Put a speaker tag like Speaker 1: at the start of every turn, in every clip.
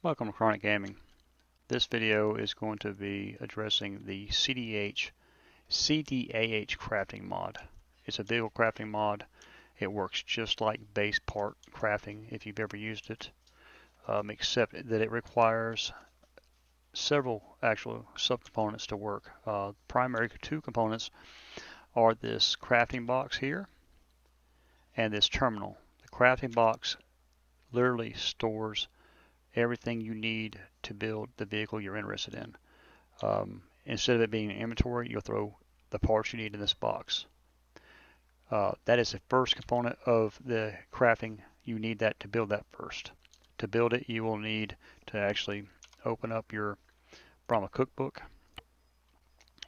Speaker 1: Welcome to Chronic Gaming. This video is going to be addressing the CDAH crafting mod. It's a vehicle crafting mod. It works just like base part crafting if you've ever used it, except that it requires several actual subcomponents to work. Primary two components are this crafting box here and this terminal. The crafting box literally stores everything you need to build the vehicle you're interested in. Instead of it being an inventory, you'll throw the parts you need in this box. That is the first component of the crafting. You need that to build that first. To build it, you will need to actually open up your Brahma cookbook.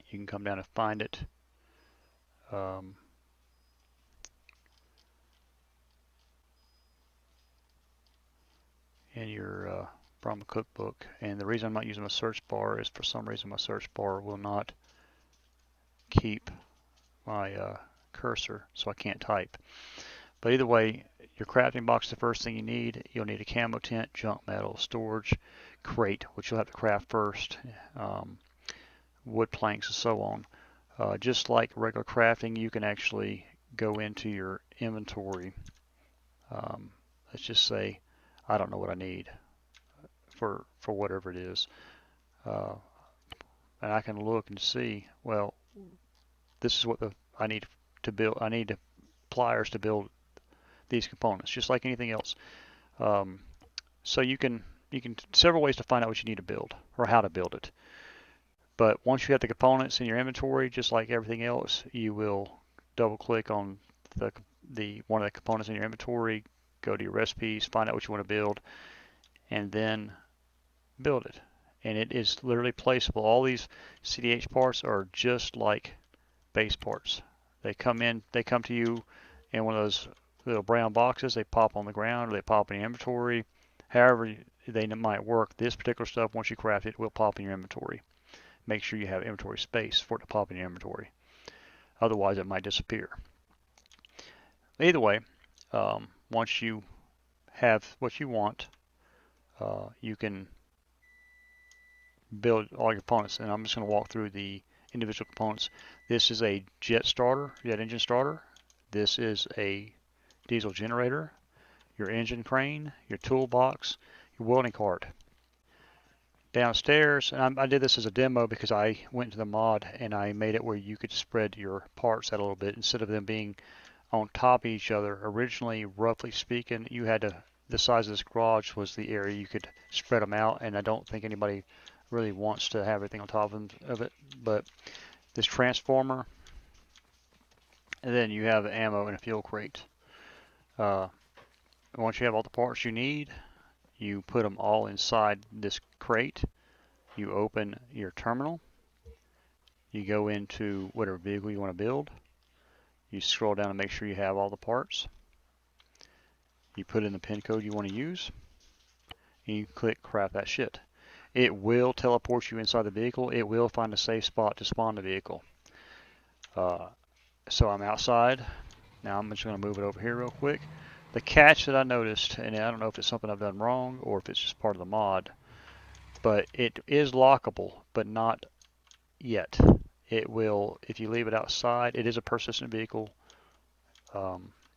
Speaker 1: You can come down and find it. In your Brahma cookbook. And the reason I'm not using my search bar is for some reason my search bar will not keep my cursor, so I can't type. But either way, your crafting box is the first thing you need. You'll need a camo tent, junk metal, storage, crate, which you'll have to craft first, wood planks, and so on. Just like regular crafting, you can actually go into your inventory. Let's just say I don't know what I need for whatever it is, and I can look and see, well, this is what I need to build. I need pliers to build these components, just like anything else. So you can several ways to find out what you need to build or how to build it. But once you have the components in your inventory, just like everything else, you will double click on the one of the components in your inventory, go to your recipes, find out what you want to build, and then build it. And it is literally placeable. All these CDH parts are just like base parts. They come to you in one of those little brown boxes. They pop on the ground, or they pop in your inventory. However they might work, this particular stuff, once you craft it, will pop in your inventory. Make sure you have inventory space for it to pop in your inventory. Otherwise, it might disappear. Either way, once you have what you want, you can build all your components. And I'm just going to walk through the individual components. This is a jet engine starter. This is a diesel generator, your engine crane, your toolbox, your welding cart. Downstairs, and I did this as a demo because I went to the mod and I made it where you could spread your parts out a little bit instead of them being on top of each other. Originally, roughly speaking, you had to, the size of this garage was the area you could spread them out, and I don't think anybody really wants to have everything on top of it. But this transformer, and then you have ammo and a fuel crate. Once you have all the parts you need, you put them all inside this crate. You open your terminal. You go into whatever vehicle you want to build. You scroll down and make sure you have all the parts. You put in the pin code you want to use. And you click craft that shit. It will teleport you inside the vehicle. It will find a safe spot to spawn the vehicle. So I'm outside. Now I'm just going to move it over here real quick. The catch that I noticed, and I don't know if it's something I've done wrong or if it's just part of the mod, but it is lockable, but not yet. It will, if you leave it outside, it is a persistent vehicle.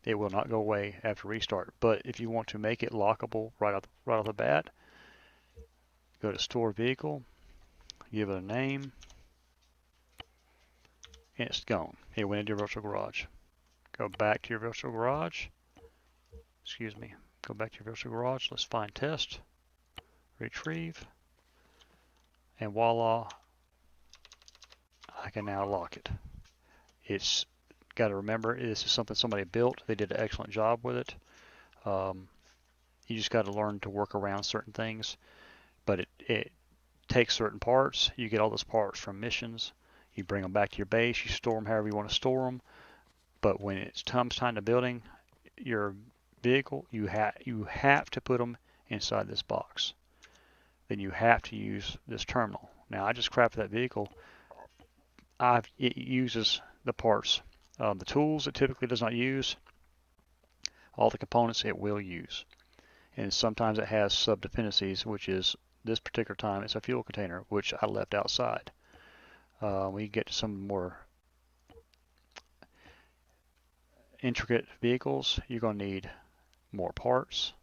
Speaker 1: It will not go away after restart. But if you want to make it lockable right off the bat, go to store vehicle, give it a name, and it's gone. It went into your virtual garage. Go back to your virtual garage. Excuse me. Go back to your virtual garage. Let's find test, retrieve, and voila, I can now lock it. It's got to remember, this is something somebody built. They did an excellent job with it. You just got to learn to work around certain things, but it takes certain parts. You get all those parts from missions. You bring them back to your base. You store them however you want to store them. But when it comes time to building your vehicle, you have to put them inside this box. Then you have to use this terminal. Now I just crafted that vehicle. It uses the parts. The tools it typically does not use. All the components it will use. And sometimes it has sub-dependencies, which is this particular time it's a fuel container, which I left outside. We get to some more intricate vehicles, you're going to need more parts.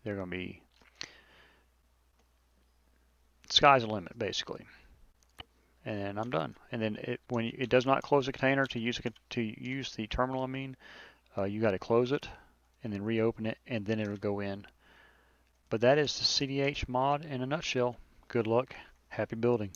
Speaker 1: They're going to be, sky's the limit basically. And I'm done. And then when it does not close the container to use the terminal, you got to close it and then reopen it, and then it'll go in. But that is the CDH mod in a nutshell. Good luck. Happy building.